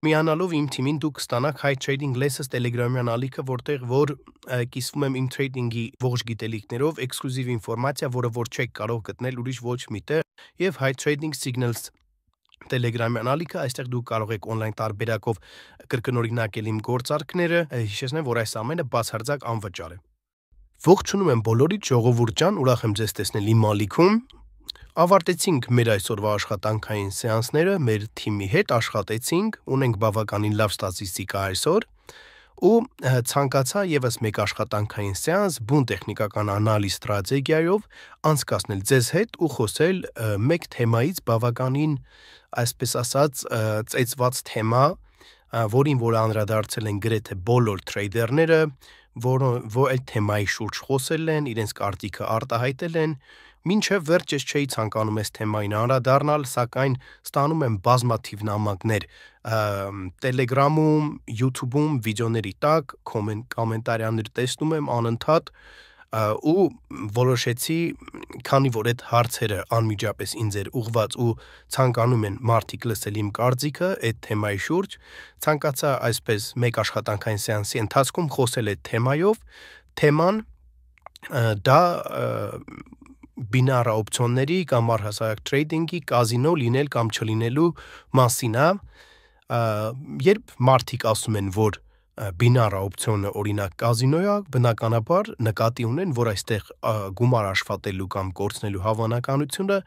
Միանալով իմ թիմին դուք կստանաք High Trading Lessons Telegram-յան ալիքը, որտեղ որ կիսվում եմ իմ trading-ի ողջ գիտելիքներով, էքսկլյուզիվ ինֆորմացիա, որը որ չեք կարող գտնել ուրիշ ոչ մի տեղ, եւ High Trading Signals Telegram-յան ալիքը, այստեղ դուք կարող եք on-line տարբերակով կրկնօրինակել իմ գործարքները, հիշեցնեմ, որ այս ամենը բացարձակ անվճար է։ Ողջունում եմ բոլորիդ, ժողովուրդ ջան, ուրախ եմ ձեզ տեսնել իմ ալիքում։ Ավարտեցինք մեր այսօրվա աշխատանքային սեանսները, մեր թիմի հետ աշխատեցինք, ունենք բավականին լավ ստատիստիկա այսօր, ու ցանկացա եւս մեկ աշխատանքային սեանս բուն տեխնիկական անալիզ ստրատեգիայով անցկացնել ձեզ հետ ու խոսել մեկ թեմայից բավականին, այսպես ասած, ծեծված թեմա, որին որ անդրադարձել են գրեթե բոլոր թրեյդերները, որ այդ թեմայի շուրջ խոսել են, իրենց կարծիքը արտահայտել են, մինչև վերջ ես չէի ցանկանում այս թեմային անդրադառնալ, սակայն ստանում եմ բազմաթիվ նամակներ Telegram-ում, YouTube-ում, վիդեոների տակ, կոմենտարյաններ տեսնում եմ անընդհատ ու որոշեցի, քանի որ այդ հարցերը անմիջապես ինձ էր ուղված ու ցանկանում են մարդիկ լսել իմ կարծիքը այդ թեմայի շուրջ, ցանկացա այսպես մեկ աշխատանքային սեանսի ընթացքում խոսել այդ թեմայով, թեման դա բինար օպցիոնների կամ առհասարակ trading-ի կազինո լինել կամ չլինելու մասին է, երբ մարդիկ ասում են, որ բինար օպցիոնը օրինակ կազինո է, բնականաբար նկատի ունեն, որ այստեղ գումար աշխատելու կամ կորցնելու հավանականությունը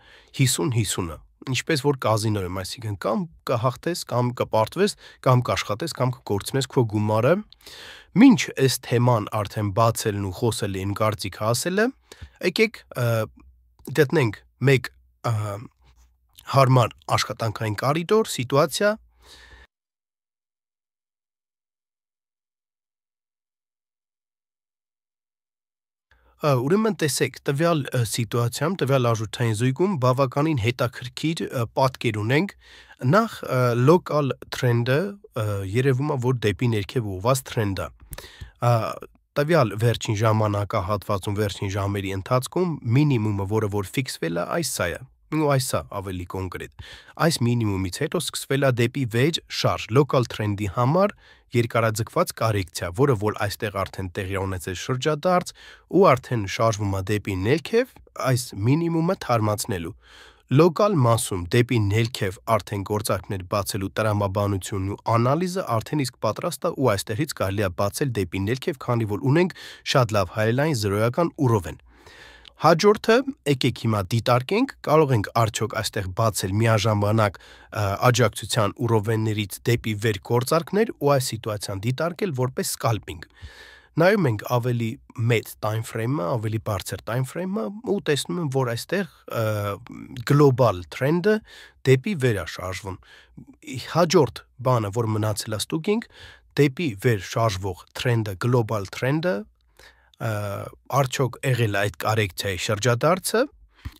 50-50 է, ինչպես որ կազինոյում, այսինքն կամ կհաղթես, կամ կպարտվես, կամ կաշխատես, կամ կկորցնես քո գումարը, մինչ այս թեման արդեն բացելն ու խոսել իմ կարծիքը ասելը, եկեք գտնենք մեկ հարմար աշխատանքային կարիդոր, սիտուացիա, ուրեմն տեսեք, տվյալ սիտուացիայում, տվյալ արժութային զույգում բավականին հետաքրքիր պատկեր ունենք, նախ local trend-ը երևում է, որ դեպի ներքև ուղղված trend է, տվյալ վերջին ժամանակահատվածում, վերջին ժամերի ընթացքում մինիմումը, որը որ ֆիքսվել է, այս սա է, ու այս է ավելի կոնկրետ, այս մինիմումից հետո սկսվել է դեպի վեճ շարժ, local trend-ի համար երկարաձգված կարեկցիա, որը որ այստեղ արդեն տեղի ունեցել շրջադարձ ու արդեն շարժվում է դեպի ներքև, այս մինիմումը թարմացնելու, local մասում դեպի ներքև արդեն գործարքներ բացելու տրամաբանությունն ու անալիզը արդեն իսկ պատրաստ է ու այստեղից կարելի է բացել դեպի ներքև, քանի որ ունենք շատ լավ հայելային զրոյական ուռով են։ Հաջորդը, եկեք հիմա դիտարկենք, կարող ենք արդյոք այստեղ բացել միաժամանակ աջակցության ուռովներից դեպի վեր գործարքներ ու այս սիտուացիան դիտարկել որպես սկալպինգ։ Նայում ենք ավելի մեծ time frame-ը, ավելի բարձր time frame-ը ու տեսնում եմ, որ այստեղ global trend-ը դեպի վեր է շարժվում։ Հաջորդ բանը, որ մնացել է ստուգենք, դեպի վեր շարժվող trend-ը, global trend-ը արդյոք եղել է այդ կարեկցիայի շրջադարձը,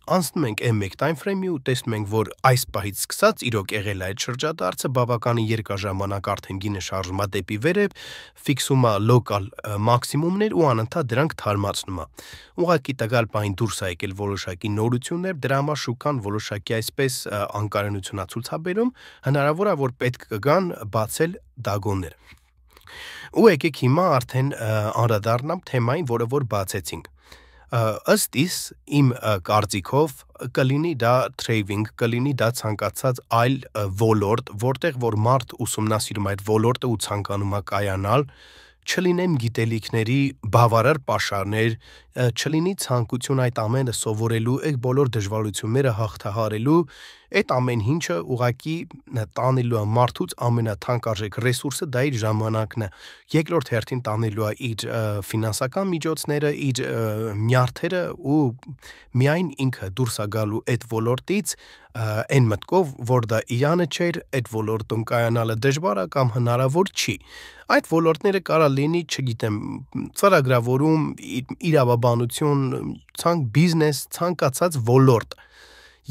անցնում ենք M1 time frame-ի ու տեսնում ենք, որ այս պահից սկսած իրոք եղել է այդ շրջադարձը, բավականին երկար ժամանակ արդեն գինը շարժում է դեպի վեր, ֆիքսում է local մաքսիմումներ ու անընդհատ դրանք թարմացնում է։ Ուղղակի տվյալ պահին դուրս է եկել որոշակի նորություններ, դրա համար շուկան որոշակի այսպես անկայունություն է ցուցաբերում, հնարավոր է, որ պետք կգան բացել դագոններ։ Ու եկեք հիմա արդեն անդրադառնամ թեմային, որը որ բացեցինք։ Ըստ իս իմ կարծիքով կլինի դա trading, կլինի դա ցանկացած այլ ոլորտ, որտեղ որ մարդ ուսումնասիրում այդ ոլորտը ու ցանկանում է կայանալ, չլինեմ գիտելիքների բավարար պաշարներ, չլինի ցանկություն այդ ամենը սովորելու, այդ բոլոր դժվարությունները հաղթահարելու, այդ ամեն ինչը ուղղակի տանելու է մարդուց ամենաթանկարժեք ռեսուրսը դա իր ժամանակն է։ Երկրորդ հերթին տանելու է իր ֆինանսական միջոցները, իր նյարդերը ու միայն ինքը դուրս է գալու այդ ոլորտից այն մտքով, որ դա իրանը չէր, այդ ոլորտում կայանալը դժվար է կամ հնարավոր չի։ Այդ ոլորտները կարա լինի, չգիտեմ, ծրագրավորում, իրավաբանություն, բիզնես, ցանկացած ոլորտ։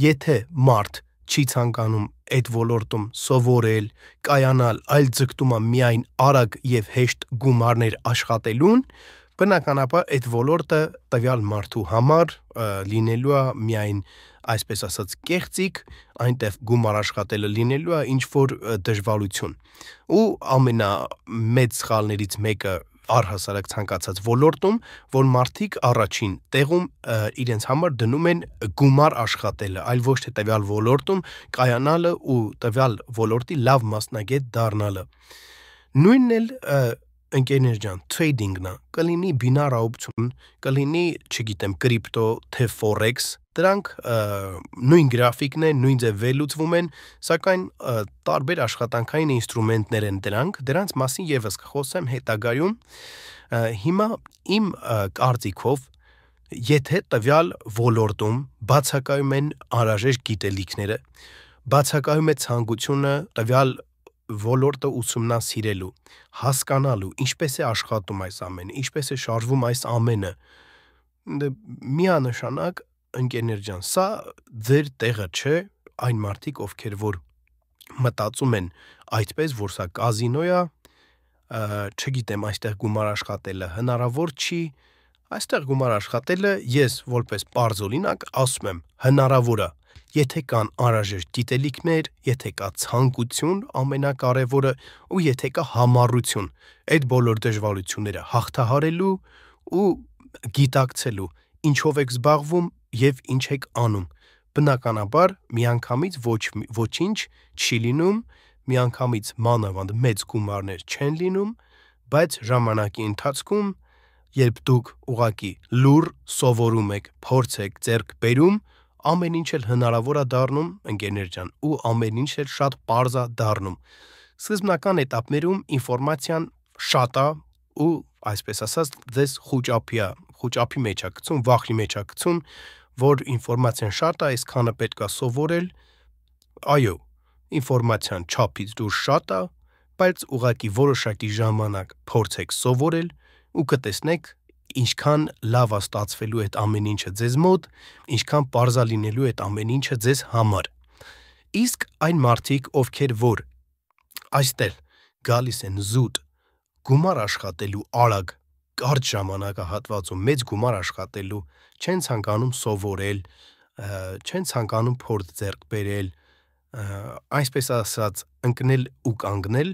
Եթե մարդ չի ցանկանում այդ ոլորտում սովորել, կայանալ, այլ ձգտում է միայն արագ եւ հեշտ գումարներ աշխատելուն, Բնականաբար այդ ոլորտը տվյալ մարդու համար լինելու է միայն այսպես ասած կեղծիք, այնտեղ գումար աշխատելը լինելու է ինչ որ դժվարություն։ Ու ամենամեծ սխալներից մեկը առհասարակ ցանկացած ոլորտում, որ մարդիկ առաջին տեղում իրենց համար դնում են գումար աշխատելը, այլ ոչ թե տվյալ ոլորտում կայանալը ու տվյալ ոլորտի լավ մասնագետ դառնալը։ Նույնն էլ ընկերներ ջան, trading-ն է, կլինի բինար օպցիոն, կլինի, չգիտեմ, կրիպտո, թե forex, դրանք նույն գրաֆիկն է, նույն ձև վերլուծվում են, սակայն տարբեր աշխատանքային ինստրումենտներ են դրանց մասին եւս կխոսեմ հետագայում։ Հիմա իմ կարծիքով, եթե տվյալ ոլորտում բացակայում են անհրաժեշտ գիտելիքները, բացակայում է ցանկությունը տվյալ ոլորտը ուսումնասիրելու, հասկանալու, ինչպես է աշխատում այս ամենը, ինչպես է շարժվում այս ամենը, միանշանակ ընկերներ ջան, սա ձեր տեղը չէ, այն մարդիկ, ովքեր որ մտածում են այդպես, որ սա կազինո է, չգիտեմ, այստեղ գումար աշխատելը հնարավոր չի, այստեղ գումար աշխատելը ես որպես պարզօրինակ ասում եմ, հնարավոր է, եթե կան անհրաժեշտ գիտելիքներ, եթե կա ցանկություն, ամենակարևորը, ու եթե կա համառություն, այդ բոլոր դժվարությունները հաղթահարելու ու գիտակցելու, ինչով եք զբաղվում եւ ինչ եք անում։ Բնականաբար միանգամից ոչինչ չի լինում, միանգամից մանավանդ մեծ գումարներ չեն լինում, բայց ժամանակի ընթացքում, երբ դուք ուղղակի լուր սովորում եք, փորձ եք ձեռք բերում, ամեն ինչ էլ հնարավոր է դառնում, ընկերներ ջան, ու ամեն ինչ էլ շատ պարզ է դառնում։ Սկզբնական этаպներում ինֆորմացիան շատ է ու այսպես ասած ձեզ խուճապի մեջ է գցում, վախի մեջ է գցում, որ ինֆորմացիան շատ է, այսքանը պետք է սովորել, այո, ինֆորմացիան չափից դուրս շատ է, բայց ուղղակի որոշակի ժամանակ փորձեք սովորել ու կտեսնեք ինչքան լավ է ստացվելու այդ ամեն ինչը ձեզ մոտ, ինչքան պարզ է լինելու այդ ամեն ինչը ձեզ համար։ Իսկ այն մարդիկ, ովքեր որ այստեղ գալիս են զուտ գումար աշխատելու արագ, կարճ ժամանակահատվածում մեծ գումար աշխատելու, չեն ցանկանում սովորել, չեն ցանկանում փորձ ձեռք բերել, այսպես ասած, ընկնել ու կանգնել,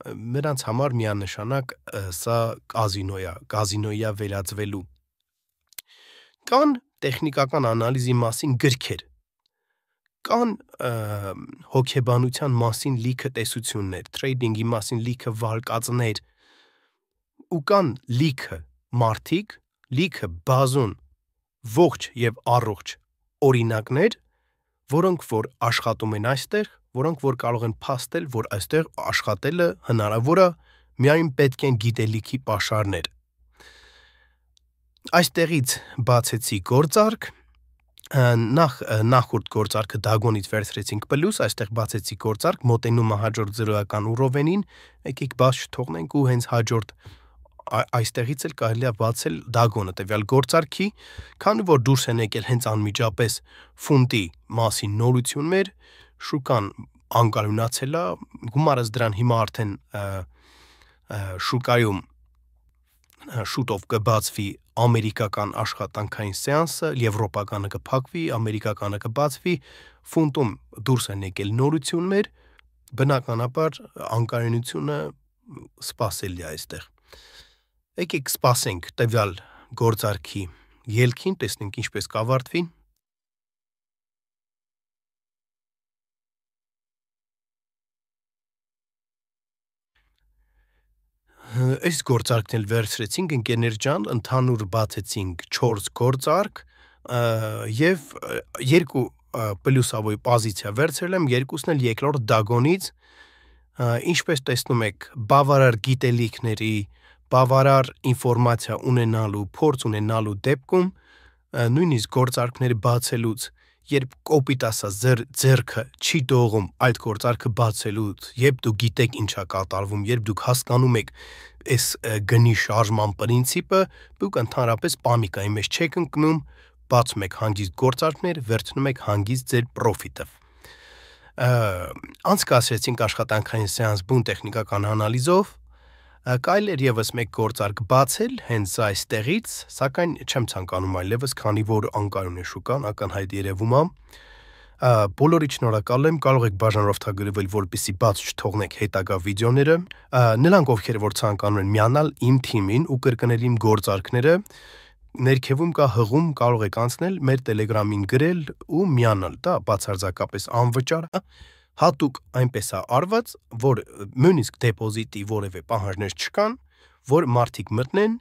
նրանց համար միանշանակ սա կազինոյի է վերածվելու։ Կան տեխնիկական անալիզի մասին գրքեր, կան հոգեբանության մասին լիքը տեսություններ, թրեյդինգի մասին լիքը վարկածներ, ու կան լիքը մարդիկ, լիքը բազոն ողջ եւ առողջ օրինակներ, որոնք որ աշխատում են այստեղ, որոնք որ կարող են փաստել, որ այստեղ աշխատելը հնարավոր է, միայն պետք են գիտելիքի պաշարներ։ Այստեղից բացեցի գործարք, նախորդ գործարքը Դագոնից վերցրեցինք պլյուս, այստեղ բացեցի գործարք, մոտենում է հաջորդ 0-ական ուրովենին, եկեք բաց չթողնենք ու հենց հաջորդ այստեղից էլ կարելի է բացել Դագոնը տվյալ գործարքի, քանի որ դուրս են եկել հենց անմիջապես ֆունտի մասին նորություններ, շուկան անկայունացել է, գումարս դրան հիմա արդեն շուկայում շուտով կբացվի ամերիկական աշխատանքային սեանսը, եվրոպականը կփակվի, ամերիկականը կբացվի, ֆունտում դուրս են եկել նորություններ, բնականաբար անկայունությունը սպասելի է այստեղ։ Եկեք սպասենք տվյալ գործարքի ելքին, տեսնենք ինչպես կավարտվի։ Այս գործարքն էլ վերցրեցինք, ընկերներ ջան, ընդհանուր բացեցինք 4 գործարք եւ 2 պլյուսավոր պոզիցիա վերցրել եմ, երկուսն էլ երկրորդ Դագոնից, ինչպես տեսնում եք, բավարար գիտելիքների, բավարար ինֆորմացիա ունենալու, փորձ ունենալու դեպքում, նույնիսկ գործարքները բացելուց, երբ կոպիտ ասած ձեռքը չի դողում այդ գործարքը բացելուց, երբ դուք գիտեք ինչ է կատարվում, երբ դուք հասկանում եք այս գնի շարժման պրինցիպը, դուք ընդհանրապես պանիկայի մեջ չեք ընկնում, բացում եք հանգիստ գործարքներ, վերցնում եք հանգիստ ձեր պրոֆիտը։ Անցկացրեցինք աշխատանքային սեանս բուն տեխնիկական անալիզով, Կարելի էր եւս մեկ գործարք բացել հենց այստեղից, սակայն չեմ ցանկանում այլևս, քանի որ անկայուն է շուկան, ակնհայտ երևում է։ Բոլորիդ շնորհակալ եմ, կարող եք բաժանորդագրվել, որպեսզի բաց չթողնեք հետագա վիդեոները։ Նրանք, ովքեր որ ցանկանում են միանալ իմ թիմին ու կրկնել իմ գործարքները, ներքևում կա հղում, կարող եք անցնել մեր Telegram-ին գրել ու միանալ, դա բացարձակապես անվճար է։ Հատուկ այնպես է արված, որ նույնիսկ դեպոզիտի որևէ պահանջներ չկան, որ մարդիկ մտնեն,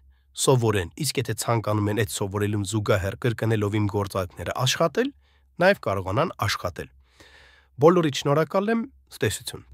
սովորեն, իսկ եթե ցանկանում են այդ սովորելուն զուգահեռ կրկնելով իմ գործարքները աշխատել, նաև կարողանան աշխատել։ Բոլորիդ շնորհակալ եմ, ցտեսություն։